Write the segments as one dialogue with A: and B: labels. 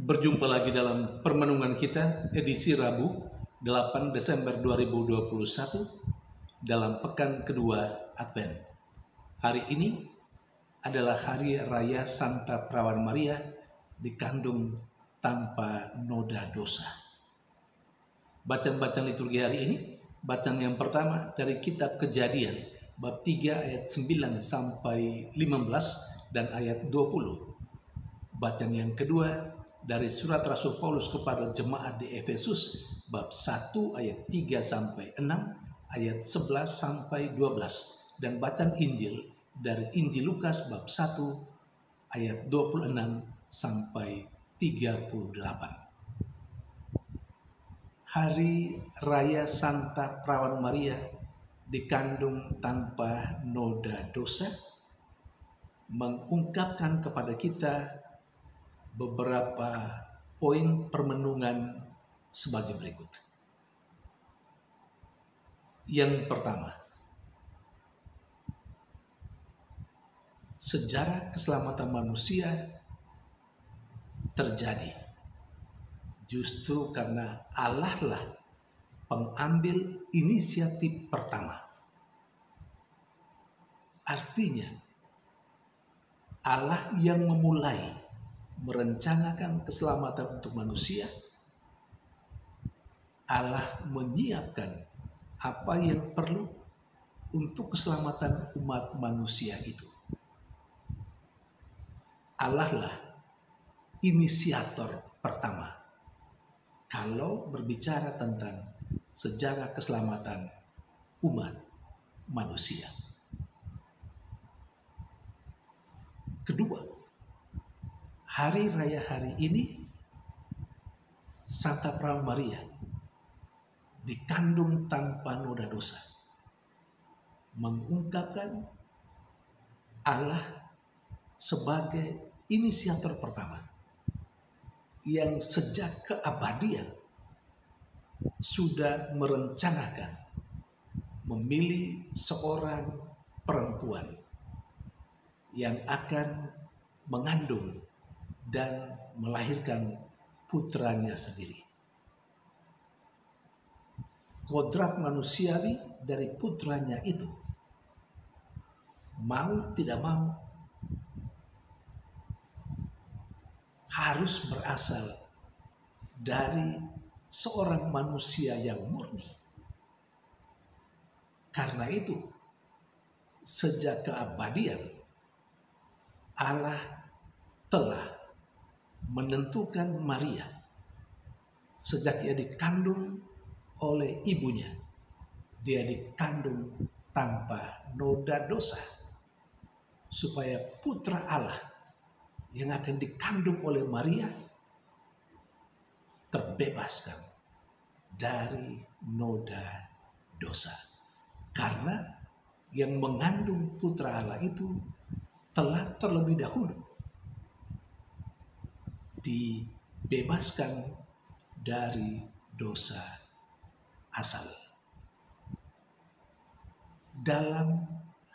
A: Berjumpa lagi dalam permenungan kita edisi Rabu 8 Desember 2021 dalam pekan kedua Advent. Hari ini adalah hari raya Santa Perawan Maria dikandung tanpa noda dosa. Bacaan-bacaan liturgi hari ini, bacaan yang pertama dari kitab Kejadian bab 3 ayat 9 sampai 15 dan ayat 20. Bacaan yang kedua dari surat Rasul Paulus kepada jemaat di Efesus bab 1 ayat 3 sampai 6, ayat 11 sampai 12, dan bacaan Injil dari Injil Lukas bab 1 ayat 26 sampai 38. Hari Raya Santa Perawan Maria dikandung tanpa noda dosa mengungkapkan kepada kita beberapa poin permenungan sebagai berikut. Yang pertama, sejarah keselamatan manusia terjadi justru karena Allah lah pengambil inisiatif pertama. Artinya, Allah yang memulai merencanakan keselamatan untuk manusia. Allah menyiapkan apa yang perlu untuk keselamatan umat manusia itu. Allah lah inisiator pertama kalau berbicara tentang sejarah keselamatan umat manusia. Kedua, hari raya hari ini Santa Perawan Maria dikandung tanpa noda dosa, mengungkapkan Allah sebagai inisiator pertama yang sejak keabadian sudah merencanakan memilih seorang perempuan yang akan mengandung dan melahirkan putranya sendiri. Kodrat manusiawi dari putranya itu, mau tidak mau, harus berasal dari seorang manusia yang murni. Karena itu, sejak keabadian, Allah telah menentukan Maria sejak ia dikandung oleh ibunya. Dia dikandung tanpa noda dosa supaya putra Allah yang akan dikandung oleh Maria terbebaskan dari noda dosa. Karena yang mengandung putra Allah itu telah terlebih dahulu dibebaskan dari dosa asal. Dalam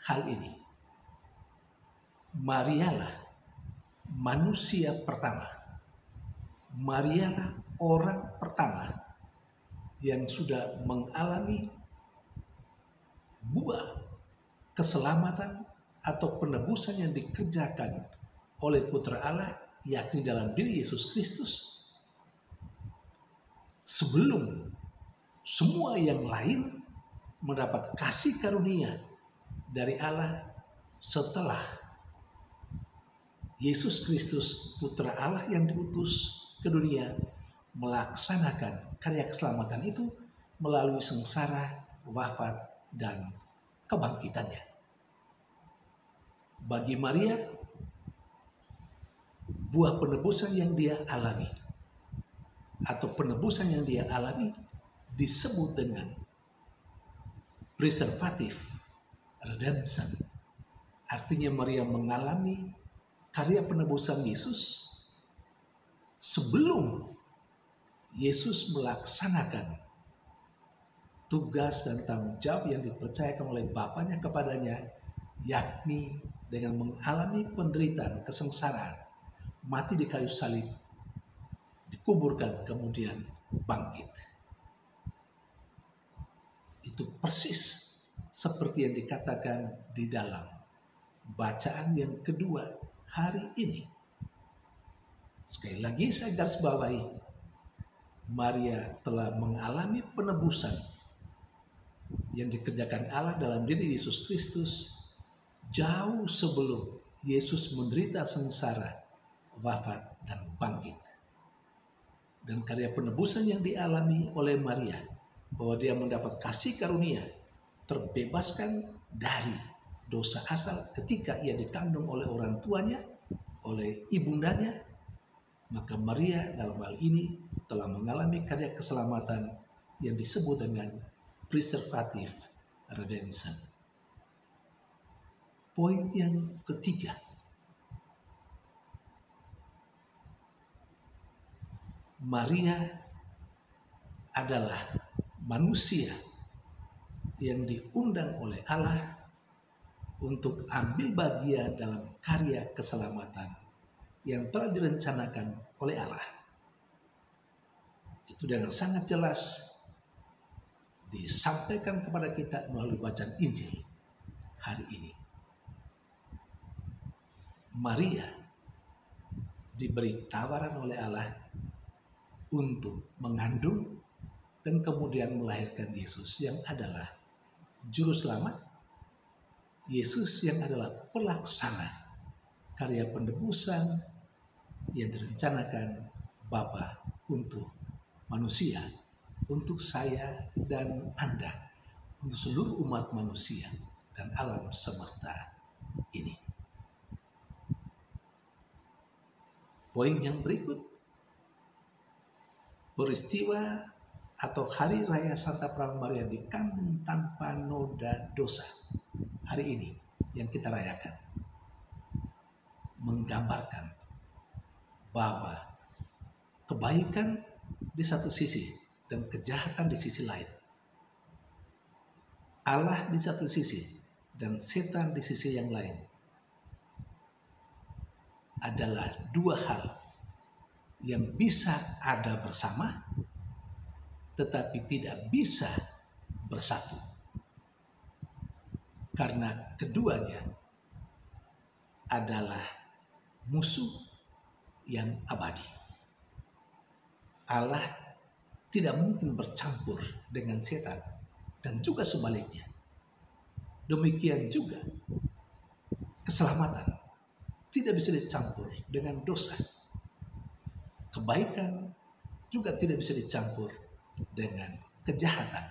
A: hal ini, Marialah manusia pertama. Marialah orang pertama yang sudah mengalami buah keselamatan atau penebusan yang dikerjakan oleh Putra Allah, yakni dalam diri Yesus Kristus, sebelum semua yang lain mendapat kasih karunia dari Allah setelah Yesus Kristus Putra Allah yang diutus ke dunia melaksanakan karya keselamatan itu melalui sengsara, wafat, dan kebangkitannya. Bagi Maria, buah penebusan yang dia alami atau penebusan yang dia alami disebut dengan preservative redemption. Artinya Maria mengalami karya penebusan Yesus sebelum Yesus melaksanakan tugas dan tanggung jawab yang dipercayakan oleh Bapaknya kepadanya, yakni dengan mengalami penderitaan, kesengsaraan, mati di kayu salib, dikuburkan, kemudian bangkit. Itu persis seperti yang dikatakan di dalam bacaan yang kedua hari ini. Sekali lagi saya garis bawahi, Maria telah mengalami penebusan yang dikerjakan Allah dalam diri Yesus Kristus jauh sebelum Yesus menderita sengsara, wafat, dan bangkit. Dan karya penebusan yang dialami oleh Maria, bahwa dia mendapat kasih karunia, terbebaskan dari dosa asal ketika ia dikandung oleh orang tuanya, oleh ibundanya, maka Maria dalam hal ini telah mengalami karya keselamatan yang disebut dengan preservative redemption. Poin yang ketiga, Maria adalah manusia yang diundang oleh Allah untuk ambil bagian dalam karya keselamatan yang telah direncanakan oleh Allah. Itu dengan sangat jelas disampaikan kepada kita melalui bacaan Injil hari ini. Maria diberi tawaran oleh Allah untuk mengandung dan kemudian melahirkan Yesus yang adalah juru selamat, Yesus yang adalah pelaksana karya penebusan yang direncanakan Bapa untuk manusia, untuk saya dan Anda, untuk seluruh umat manusia dan alam semesta ini. Poin yang berikut, peristiwa atau hari raya Santa Pramuka Maria dikandung tanpa noda dosa hari ini yang kita rayakan menggambarkan bahwa kebaikan di satu sisi dan kejahatan di sisi lain, Allah di satu sisi dan setan di sisi yang lain, adalah dua hal yang bisa ada bersama tetapi tidak bisa bersatu, karena keduanya adalah musuh yang abadi. Allah tidak mungkin bercampur dengan setan dan juga sebaliknya. Demikian juga keselamatan tidak bisa dicampur dengan dosa. Kebaikan juga tidak bisa dicampur dengan kejahatan.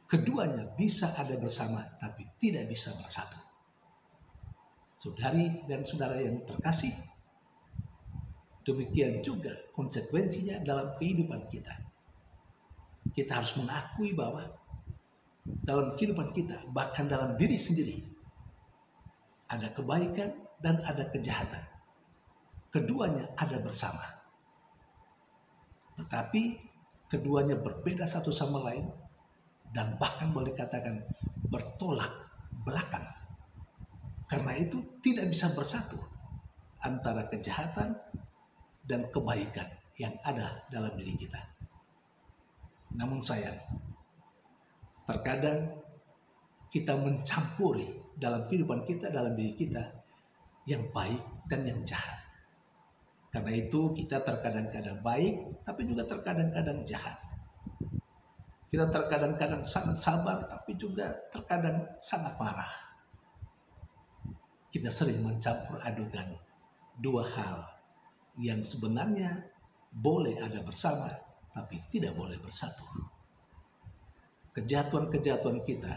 A: Keduanya bisa ada bersama tapi tidak bisa bersatu. Saudari dan saudara yang terkasih, demikian juga konsekuensinya dalam kehidupan kita. Kita harus mengakui bahwa dalam kehidupan kita, bahkan dalam diri sendiri, ada kebaikan dan ada kejahatan. Keduanya ada bersama. Tetapi keduanya berbeda satu sama lain dan bahkan boleh dikatakan bertolak belakang. Karena itu tidak bisa bersatu antara kejahatan dan kebaikan yang ada dalam diri kita. Namun sayang, terkadang kita mencampuri dalam kehidupan kita, dalam diri kita, yang baik dan yang jahat. Karena itu kita terkadang-kadang baik, tapi juga terkadang-kadang jahat. Kita terkadang-kadang sangat sabar, tapi juga terkadang sangat marah. Kita sering mencampur adukan dua hal yang sebenarnya boleh ada bersama, tapi tidak boleh bersatu. Kejatuhan-kejatuhan kita,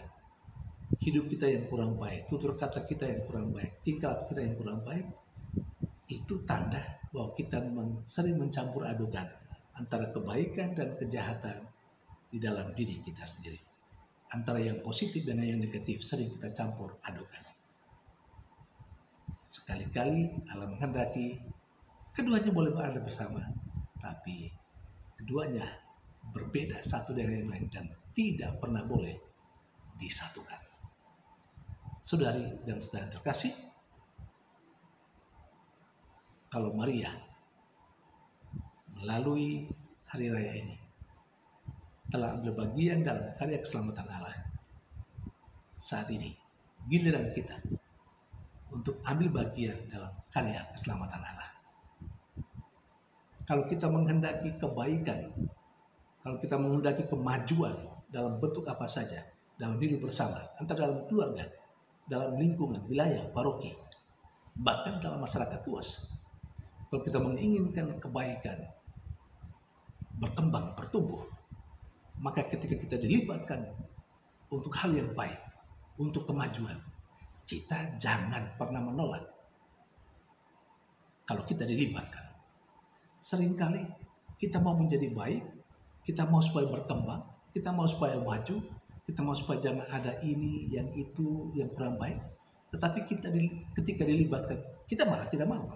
A: hidup kita yang kurang baik, tutur kata kita yang kurang baik, tingkah kita yang kurang baik, itu tanda bahwa kita sering mencampur adukan antara kebaikan dan kejahatan di dalam diri kita sendiri. Antara yang positif dan yang negatif sering kita campur adukan. Sekali-kali Allah menghendaki keduanya boleh berada bersama, tapi keduanya berbeda satu dari yang lain dan tidak pernah boleh disatukan. Saudari dan saudara terkasih, kalau Maria melalui hari raya ini telah ambil bagian dalam karya keselamatan Allah. Saat ini giliran kita untuk ambil bagian dalam karya keselamatan Allah. Kalau kita menghendaki kebaikan, kalau kita menghendaki kemajuan dalam bentuk apa saja, dalam hidup bersama, entah dalam keluarga, dalam lingkungan, wilayah, paroki, bahkan dalam masyarakat luas. Kalau kita menginginkan kebaikan, berkembang, bertumbuh, maka ketika kita dilibatkan untuk hal yang baik, untuk kemajuan, kita jangan pernah menolak. Kalau kita dilibatkan, seringkali kita mau menjadi baik, kita mau supaya berkembang, kita mau supaya maju, kita mau supaya jangan ada ini, yang itu, yang kurang baik. Tetapi ketika dilibatkan, kita malah tidak mau.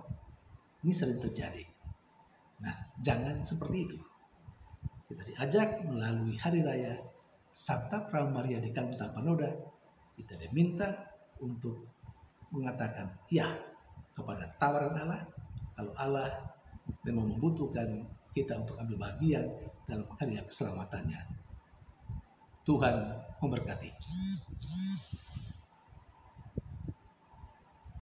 A: Ini sering terjadi. Nah, jangan seperti itu. Kita diajak melalui hari raya Santa Pramaria di Kanun Tampanoda. Kita diminta untuk mengatakan ya kepada tawaran Allah. Kalau Allah memang membutuhkan kita untuk ambil bagian dalam karya keselamatannya. Tuhan memberkati.